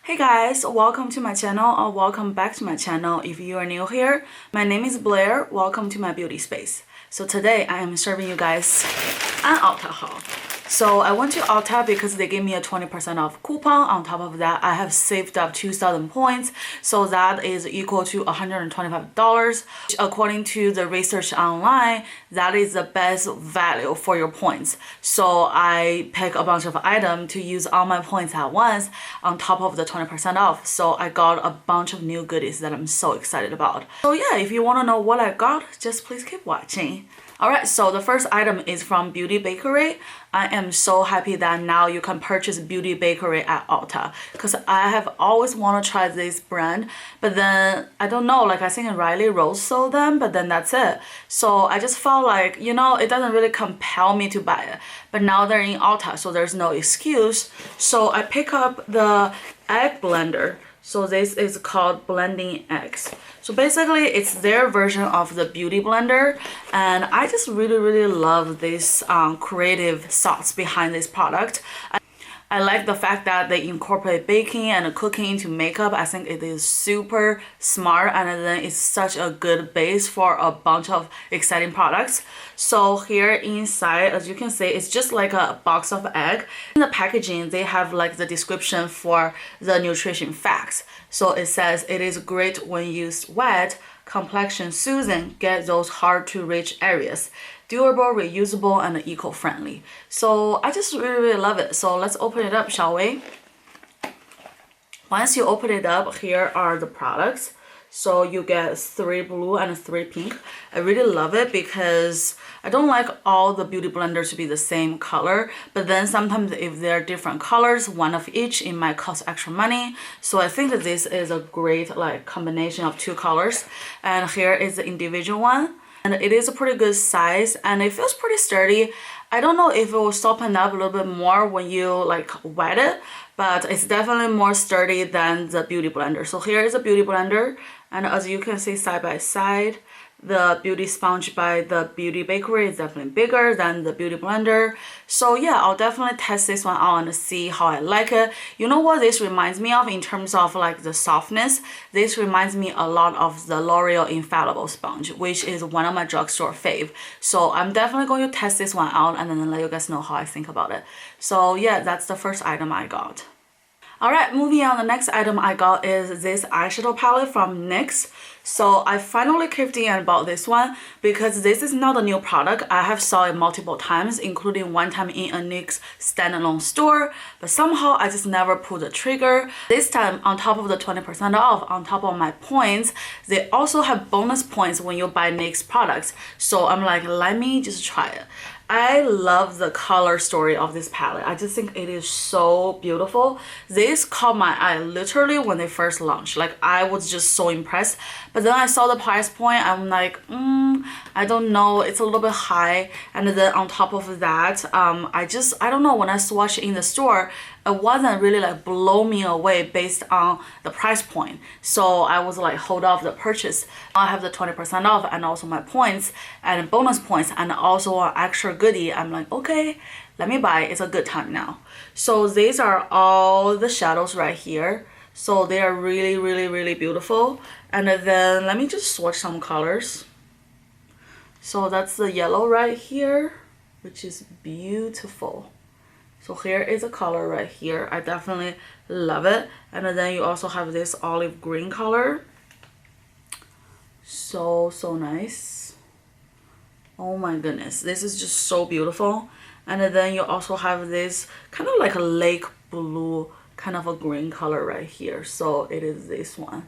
Hey guys, welcome to my channel or welcome back to my channel if you are new here. My name is Blair. Welcome to my beauty space. So today I am serving you guys an Ulta haul. So I went to Ulta because they gave me a 20% off coupon. On top of that, I have saved up 2,000 points. So that is equal to $125. According to the research online, that is the best value for your points. So I pick a bunch of items to use all my points at once on top of the 20% off. So I got a bunch of new goodies that I'm so excited about. So yeah, if you want to know what I got, just please keep watching. Alright, so the first item is from Beauty Bakery. I am so happy that now you can purchase Beauty Bakery at Ulta because I have always wanted to try this brand, but then I don't know, like I think Riley Rose sold them, but then that's it. So I just felt like, you know, it doesn't really compel me to buy it, but now they're in Ulta, so there's no excuse. So I pick up the egg blender. So this is called blending eggs. So basically it's their version of the beauty blender, and I just really love this creative thoughts behind this product. I like the fact that they incorporate baking and cooking into makeup. I think it is super smart, and then it's such a good base for a bunch of exciting products. So here inside, as you can see, it's just like a box of egg. In the packaging, they have like the description for the nutrition facts. So it says it is great when used wet, complexion soothing, get those hard to reach areas. Durable, reusable, and eco-friendly. So I just really love it. So let's open it up, shall we? Once you open it up, here are the products. So you get 3 blue and 3 pink. I really love it because I don't like all the beauty blenders to be the same color, but then sometimes if they're different colors, one of each, it might cost extra money. So I think that this is a great like combination of 2 colors. And here is the individual one. And it is a pretty good size and it feels pretty sturdy. I don't know if it will soften up a little bit more when you like wet it, but it's definitely more sturdy than the beauty blender. So here is a beauty blender, and as you can see side by side, the beauty sponge by the Beauty Bakery is definitely bigger than the beauty blender. So yeah, I'll definitely test this one out and see how I like it. You know what this reminds me of in terms of like the softness? This reminds me a lot of the L'Oreal Infallible sponge, which is one of my drugstore fave. So I'm definitely going to test this one out and then let you guys know how I think about it. So yeah, that's the first item I got. Alright, moving on, the next item I got is this eyeshadow palette from NYX. So I finally caved in and bought this one because this is not a new product. I have saw it multiple times, including one time in a NYX standalone store, but somehow I just never pulled the trigger. This time, on top of the 20% off, on top of my points, they also have bonus points when you buy NYX products. So I'm like, let me just try it. I love the color story of this palette. I just think it is so beautiful. This caught my eye literally when they first launched. Like I was just so impressed. But then I saw the price point. I'm like, I don't know. It's a little bit high. And then on top of that, I don't know. When I swatched in the store, it wasn't really like blow me away based on the price point. So I was like, hold off the purchase. I have the 20% off and also my points and bonus points and also an extra goodie. I'm like, okay, let me buy. It's a good time now. So these are all the shadows right here. So they are really beautiful. And then let me just swatch some colors. So that's the yellow right here, which is beautiful. So here is a color right here. I definitely love it. And then you also have this olive green color. So nice. Oh my goodness. This is just so beautiful. And then you also have this kind of like a lake blue kind of a green color right here. So it is this one.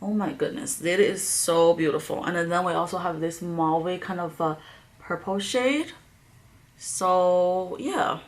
Oh my goodness. It is so beautiful. And then we also have this mauve kind of a purple shade. So yeah.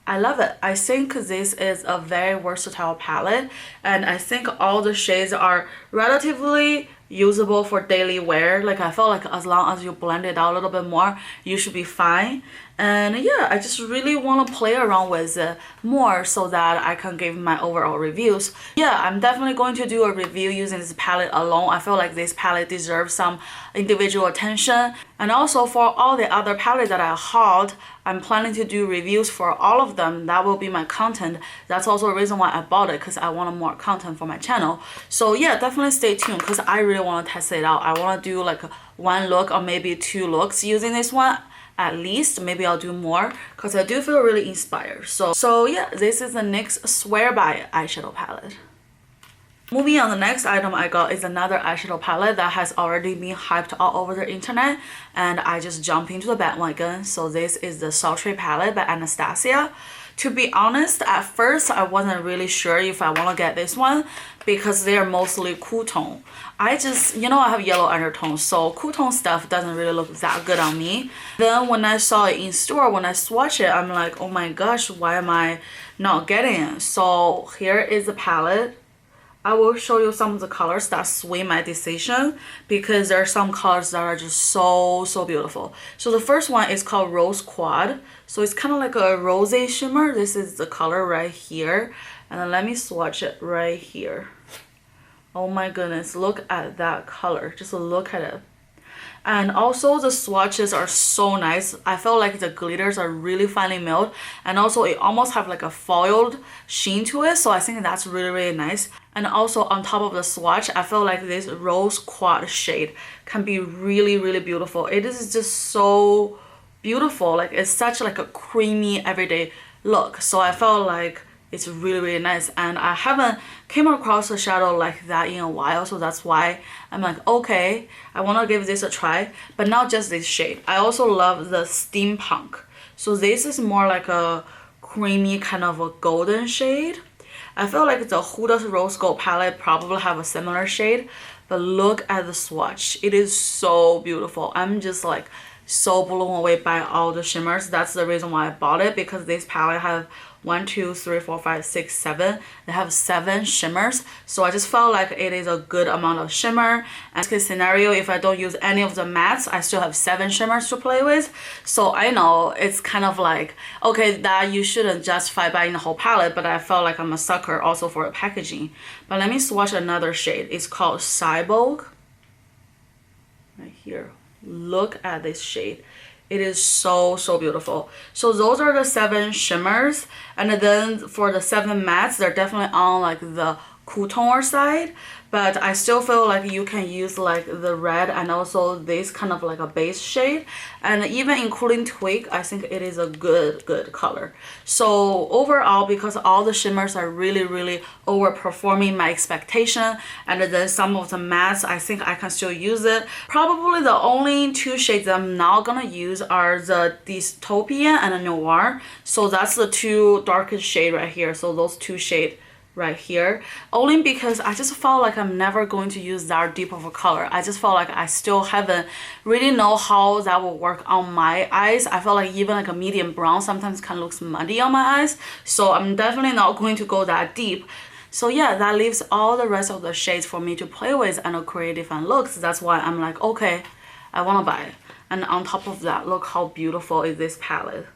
I love it. I think this is a very versatile palette, and I think all the shades are relatively usable for daily wear. Like I felt like as long as you blend it out a little bit more, you should be fine. And yeah, I just really want to play around with it more so that I can give my overall reviews. Yeah, I'm definitely going to do a review using this palette alone. I feel like this palette deserves some individual attention. And also for all the other palettes that I hauled, I'm planning to do reviews for all of them. That will be my content. That's also a reason why I bought it, because I wanted more content for my channel. So yeah, definitely stay tuned because I really want to test it out. I want to do like one look or maybe 2 looks using this one. At least maybe I'll do more because I do feel really inspired. So yeah, this is the NYX Swear By eyeshadow palette. Moving on, the next item I got is another eyeshadow palette that has already been hyped all over the internet, and I just jumped into the bandwagon. So this is the Sultry palette by Anastasia. To be honest, at first I wasn't really sure if I want to get this one because they are mostly cool tone. I just, you know, I have yellow undertones, so cool tone stuff doesn't really look that good on me. Then when I saw it in store, when I swatch it, I'm like, oh my gosh, why am I not getting it? So here is the palette. I will show you some of the colors that sway my decision because there are some colors that are just so beautiful. So the first one is called Rose Quad. So it's kind of like a rosé shimmer. This is the color right here. And then let me swatch it right here. Oh my goodness, look at that color. Just look at it. And also the swatches are so nice. I feel like the glitters are really finely milled, and also it almost have like a foiled sheen to it, so I think that's really nice. And also on top of the swatch, I feel like this Rose Quad shade can be really beautiful. It is just so beautiful. Like it's such like a creamy everyday look, so I felt like it's really nice, and I haven't came across a shadow like that in a while, so that's why I'm like, okay, I want to give this a try. But not just this shade, I also love the Steampunk. So this is more like a creamy kind of a golden shade. I feel like the Huda's Rose Gold palette probably have a similar shade, but look at the swatch. It is so beautiful. I'm just like so blown away by all the shimmers. That's the reason why I bought it, because this palette have 1, 2, 3, 4, 5, 6, 7. They have 7 shimmers, so I just felt like it is a good amount of shimmer. And case scenario, if I don't use any of the mattes, I still have 7 shimmers to play with. So I know it's kind of like, okay, that you shouldn't justify buying the whole palette, but I felt like I'm a sucker also for the packaging. But let me swatch another shade. It's called Cyborg. Right here. Look at this shade. It is so beautiful. So those are the 7 shimmers, and then for the 7 mattes, they're definitely on like the cool toner side, but I still feel like you can use like the red and also this kind of like a base shade, and even including Twig, I think it is a good color. So overall, because all the shimmers are really overperforming my expectation, and then some of the mattes, I think I can still use it. Probably the only 2 shades I'm not gonna use are the Dystopian and the Noir. So that's the 2 darkest shade right here. So those 2 shades right here, only because I just felt like I'm never going to use that deep of a color. I just felt like I still haven't really know how that will work on my eyes. I felt like even like a medium brown sometimes kind of looks muddy on my eyes, so I'm definitely not going to go that deep. So yeah, that leaves all the rest of the shades for me to play with and create different looks. That's why I'm like, okay, I want to buy it. And on top of that, look how beautiful is this palette.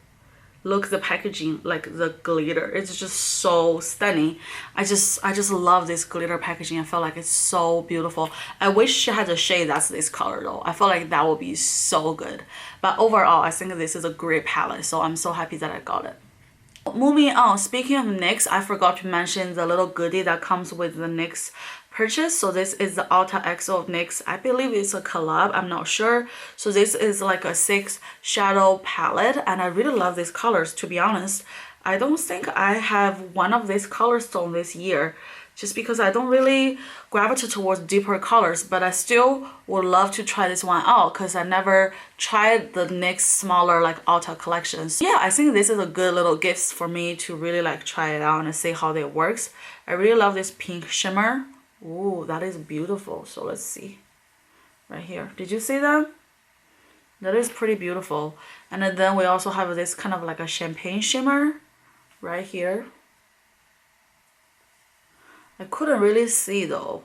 Look, the packaging, like the glitter, it's just so stunning. I just love this glitter packaging. I feel like it's so beautiful. I wish she had a shade that's this color though. I feel like that would be so good. But overall, I think this is a great palette, so I'm so happy that I got it. Moving on, speaking of NYX, I forgot to mention the little goodie that comes with the NYX purchase. So this is the Ulta XO of NYX. I believe it's a collab, I'm not sure. So this is like a 6 shadow palette, and I really love these colors, to be honest. I don't think I have one of these color stones this year, just because I don't really gravitate towards deeper colors, but I still would love to try this one out because I never tried the NYX smaller like Ulta collections. Yeah, I think this is a good little gift for me to really like try it out and see how it works. I really love this pink shimmer. Ooh, that is beautiful. So let's see right here. Did you see that? That is pretty beautiful. And then we also have this kind of like a champagne shimmer right here. I couldn't really see though.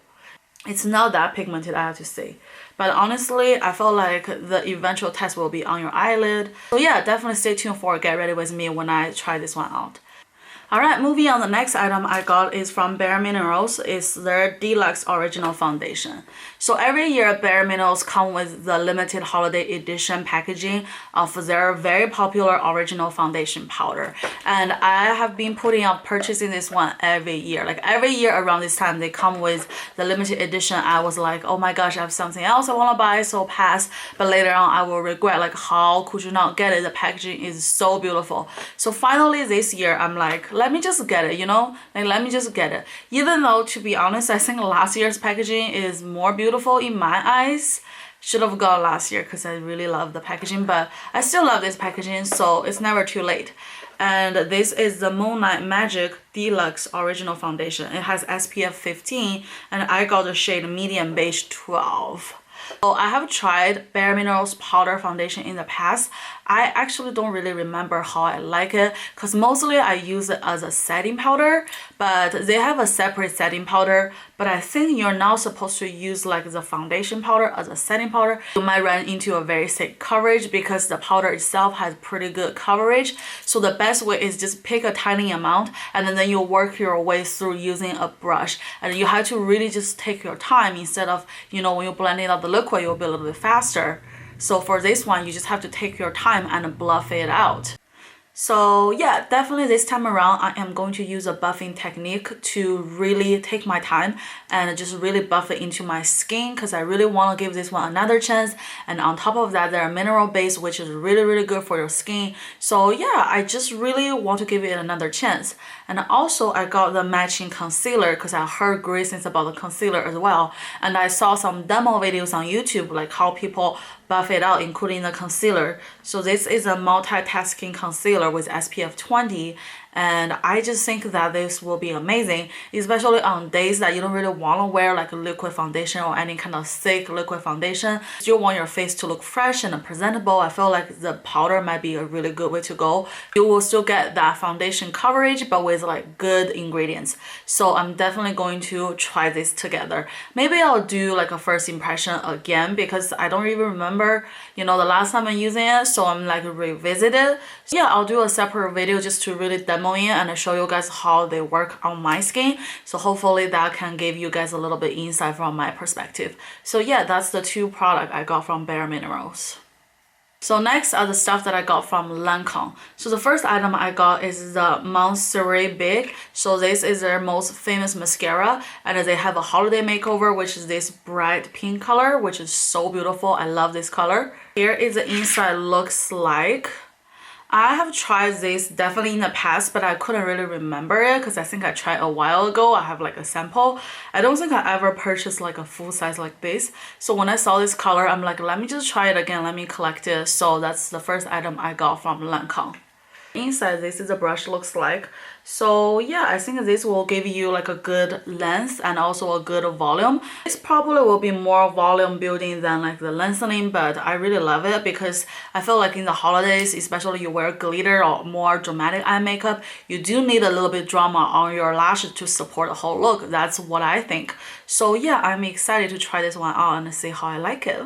It's not that pigmented, I have to say. But honestly, I feel like the eventual test will be on your eyelid. So yeah, definitely stay tuned for Get Ready With Me when I try this one out. Alright, moving on, the next item I got is from Bare Minerals. It's their Deluxe Original Foundation. So every year, Bare Minerals come with the limited holiday edition packaging of their very popular original foundation powder. And I have been putting up purchasing this one every year. Like every year around this time, they come with the limited edition. I was like, oh my gosh, I have something else I want to buy, so pass. But later on, I will regret, like, how could you not get it? The packaging is so beautiful. So finally this year, I'm like, let me just get it, you know, like let me just get it. Even though, to be honest, I think last year's packaging is more beautiful in my eyes. Should have got last year because I really love the packaging, but I still love this packaging, so it's never too late. And this is the Moonlight Magic Deluxe Original Foundation. It has SPF 15 and I got the shade Medium Beige 12. So I have tried Bare Minerals powder foundation in the past. I actually don't really remember how I like it because mostly I use it as a setting powder, but they have a separate setting powder. But I think you're not supposed to use like the foundation powder as a setting powder. You might run into a very thick coverage because the powder itself has pretty good coverage. So the best way is just pick a tiny amount and then you work your way through using a brush. And you have to really just take your time instead of, you know, when you blend it out the liquid, you'll be a little bit faster. So for this one, you just have to take your time and bluff it out. So yeah, definitely this time around, I am going to use a buffing technique to really take my time and just really buff it into my skin because I really want to give this one another chance. And on top of that, they're mineral based, which is really good for your skin. So yeah, I just really want to give it another chance. And also I got the matching concealer because I heard great things about the concealer as well. And I saw some demo videos on YouTube, like how people buff it out, including the concealer. So this is a multitasking concealer with SPF 20, and I just think that this will be amazing, especially on days that you don't really want to wear like a liquid foundation or any kind of thick liquid foundation. You want your face to look fresh and presentable. I feel like the powder might be a really good way to go. You will still get that foundation coverage but with like good ingredients. So I'm definitely going to try this together. Maybe I'll do like a first impression again because I don't even remember, you know, the last time I'm using it, so I'm like revisit it. So yeah, I'll do a separate video just to really demo it and show you guys how they work on my skin. So hopefully that can give you guys a little bit insight from my perspective. So yeah, that's the two products I got from Bare Minerals. So next are the stuff that I got from Lancome. So the first item I got is the Monterey Big. So this is their most famous mascara, and they have a holiday makeover, which is this bright pink color, which is so beautiful. I love this color. Here is the inside looks like. I have tried this definitely in the past, but I couldn't really remember it because I think I tried a while ago. I have like a sample. I don't think I ever purchased like a full size like this. So when I saw this color, I'm like, let me just try it again. Let me collect it. So that's the first item I got from Lancome. Inside, this is a brush looks like. So yeah, I think this will give you like a good length and also a good volume. This probably will be more volume building than like the lengthening, but I really love it because I feel like in the holidays, especially you wear glitter or more dramatic eye makeup, you do need a little bit drama on your lashes to support the whole look. That's what I think. So yeah, I'm excited to try this one out and see how I like it.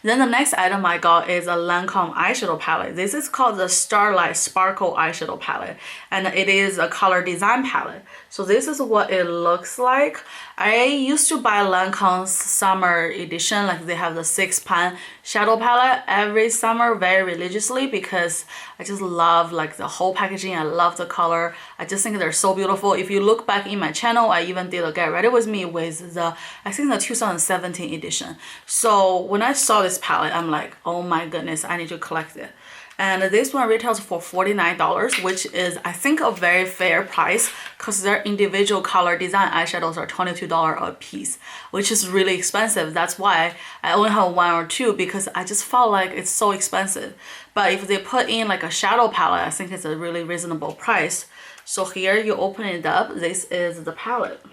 Then the next item I got is a Lancome eyeshadow palette. This is called the Starlight Sparkle Eyeshadow Palette, and it is a color design palette. So this is what it looks like. I used to buy Lancome's summer edition, like they have the 6-pan shadow palette every summer very religiously because I just love like the whole packaging. I love the color. I just think they're so beautiful. If you look back in my channel, I even did a Get Ready With Me with the, I think the 2017 edition. So when I saw this palette, I'm like, oh my goodness, I need to collect it. And this one retails for $49, which is, I think, a very fair price because their individual color design eyeshadows are $22 a piece, which is really expensive. That's why I only have one or two because I just felt like it's so expensive. But if they put in like a shadow palette, I think it's a really reasonable price. So here you open it up. This is the palette.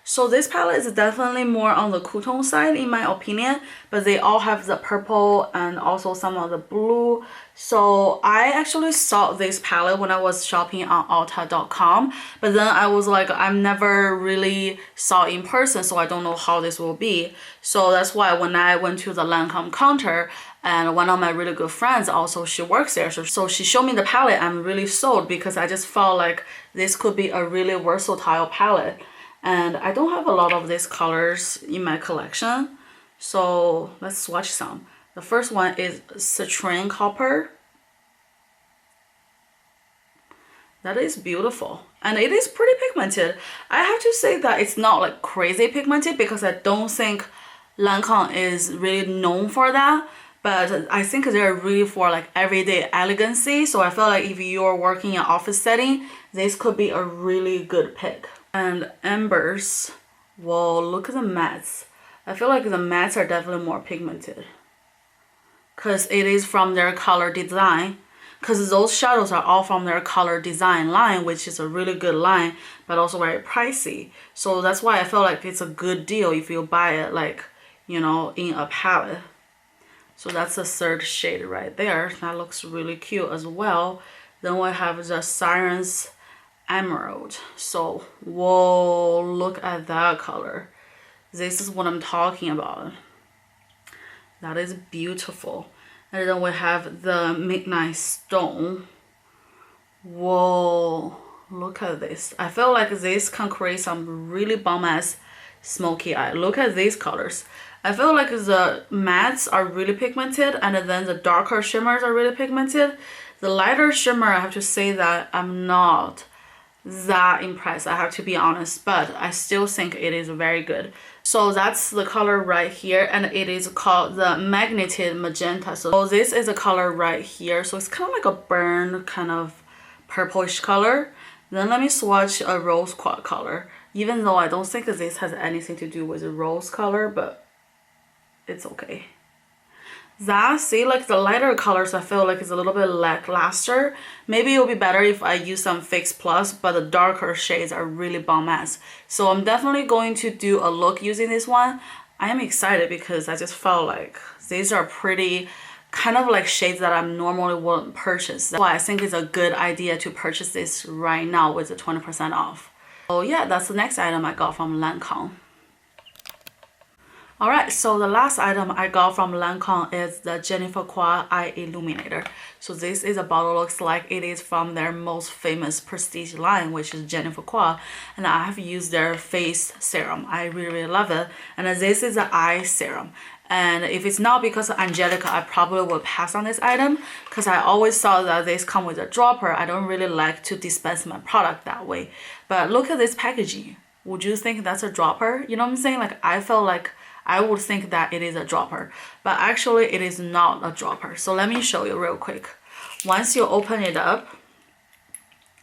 So this palette is definitely more on the cool tone side in my opinion, but they all have the purple and also some of the blue. So I actually saw this palette when I was shopping on Ulta.com, but then I was like, I've never really saw in person, so I don't know how this will be. So that's why when I went to the Lancome counter, and one of my really good friends also, she works there, so she showed me the palette. I'm really sold because I just felt like this could be a really versatile palette. And I don't have a lot of these colors in my collection, so let's swatch some. The first one is Citrine Copper. That is beautiful, and it is pretty pigmented. I have to say that it's not like crazy pigmented because I don't think Lancome is really known for that, but I think they're really for like everyday elegancy. So I feel like if you're working in an office setting, this could be a really good pick. And Embers, whoa, look at the mattes. I feel like the mattes are definitely more pigmented because it is from their color design, because those shadows are all from their color design line, which is a really good line, but also very pricey. So that's why I feel like it's a good deal if you buy it, like, you know, in a palette. So that's the third shade right there. That looks really cute as well. Then we have the Siren's Emerald. So whoa, look at that color. This is what I'm talking about. That is beautiful. And then we have the Midnight Stone. Whoa, look at this. I feel like this can create some really bomb ass smoky eye. Look at these colors. I feel like the mattes are really pigmented, and then the darker shimmers are really pigmented. The lighter shimmer, I have to say that I'm not that impressed, I have to be honest, but I still think it is very good. So that's the color right here, and it is called the Magneted Magenta. So this is a color right here, so it's kind of like a burn kind of purplish color. Then let me swatch a rose quartz color, even though I don't think that this has anything to do with the rose color, but it's okay. That, see, like the lighter colors I feel like is a little bit lackluster. Maybe it would be better if I use some Fix Plus, but the darker shades are really bomb ass. So I'm definitely going to do a look using this one. I am excited because I just felt like these are pretty kind of like shades that I normally wouldn't purchase. That's why I think it's a good idea to purchase this right now with the 20% off. So yeah, that's the next item I got from Lancome. Alright, so the last item I got from Lancome is the Jennifer Qua Eye Illuminator. So this is a bottle, looks like it is from their most famous prestige line, which is Jennifer Qua. And I have used their face serum. I really love it. And this is the eye serum. And if it's not because of Angelica, I probably would pass on this item because I always thought that this come with a dropper. I don't really like to dispense my product that way. But look at this packaging. Would you think that's a dropper? You know what I'm saying? Like, I felt like I would think that it is a dropper, but actually it is not a dropper. So let me show you real quick. Once you open it up,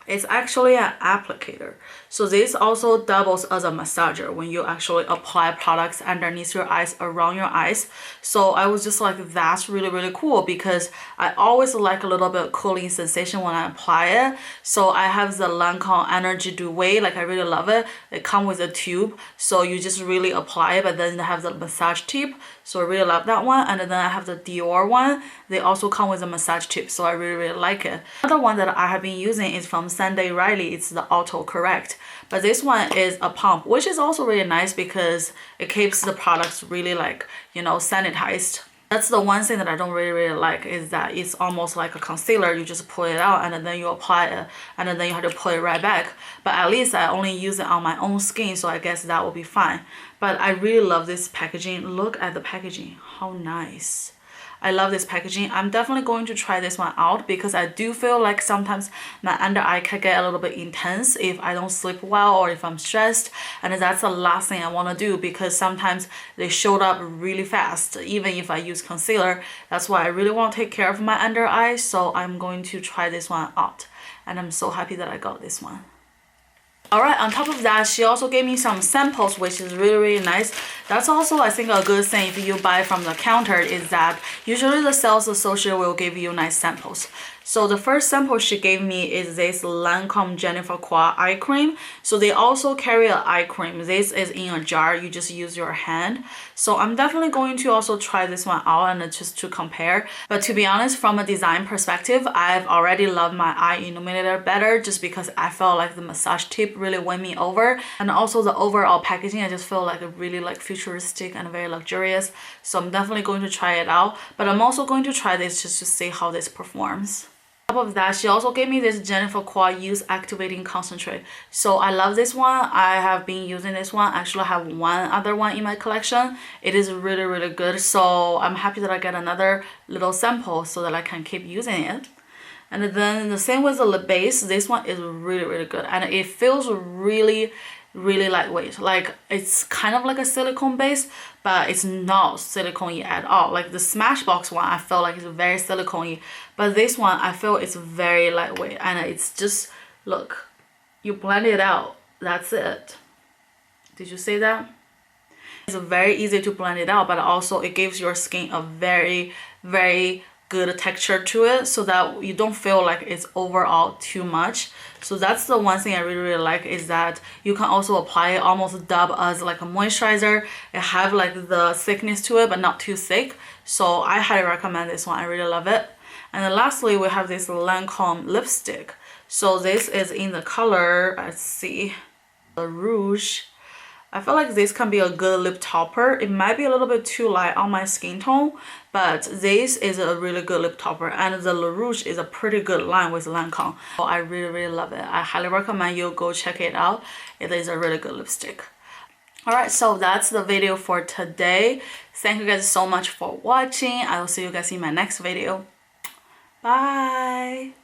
it's actually an applicator. So this also doubles as a massager when you actually apply products underneath your eyes, around your eyes. So I was just like, that's really cool because I always like a little bit of cooling sensation when I apply it. So I have the Lancome Energy Duvet, like I really love it. It comes with a tube, so you just really apply it, but then they have the massage tip. So I really love that one. And then I have the Dior one. They also come with a massage tip, so I really like it. Another one that I have been using is from Sunday Riley. It's the Auto Correct. But this one is a pump, which is also really nice because it keeps the products really like, you know, sanitized. That's the one thing that I don't really like, is that it's almost like a concealer. You just pull it out and then you apply it and then you have to pull it right back. But at least I only use it on my own skin, so I guess that will be fine. But I really love this packaging. Look at the packaging, how nice. I love this packaging. I'm definitely going to try this one out because I do feel like sometimes my under eye can get a little bit intense if I don't sleep well or if I'm stressed, and that's the last thing I want to do because sometimes they showed up really fast even if I use concealer. That's why I really want to take care of my under eye, so I'm going to try this one out, and I'm so happy that I got this one. Alright, on top of that, she also gave me some samples, which is really nice. That's also, I think, a good thing if you buy from the counter, is that usually the sales associate will give you nice samples. So the first sample she gave me is this Lancome Jennifer Qua eye cream. So they also carry an eye cream. This is in a jar, you just use your hand. So I'm definitely going to also try this one out and just to compare. But to be honest, from a design perspective, I've already loved my eye illuminator better just because I felt like the massage tip really won me over. And also the overall packaging, I just feel like it really like futuristic and very luxurious. So I'm definitely going to try it out. But I'm also going to try this just to see how this performs. On top of that, she also gave me this Jennifer Qua Youth Activating Concentrate. So I love this one. I have been using this one. Actually, I have one other one in my collection. It is really, really good. So I'm happy that I get another little sample so that I can keep using it. And then the same with the lip base. This one is really, really good. And it feels really lightweight. Like it's kind of like a silicone base, but it's not silicone-y at all. Like the Smashbox one, I feel like it's very silicone-y, but this one I feel it's very lightweight, and it's just, look, you blend it out, that's it. Did you see that? It's very easy to blend it out, but also it gives your skin a very good texture to it so that you don't feel like it's overall too much. So that's the one thing I really like, is that you can also apply it almost dub as like a moisturizer. It have like the thickness to it but not too thick. So I highly recommend this one. I really love it. And then lastly, we have this Lancome lipstick. So this is in the color, let's see, the Rouge. I feel like this can be a good lip topper. It might be a little bit too light on my skin tone, but this is a really good lip topper, and the Le Rouge is a pretty good line with Lancome. So I really love it. I highly recommend you go check it out. It is a really good lipstick. Alright, so that's the video for today. Thank you guys so much for watching. I will see you guys in my next video. Bye!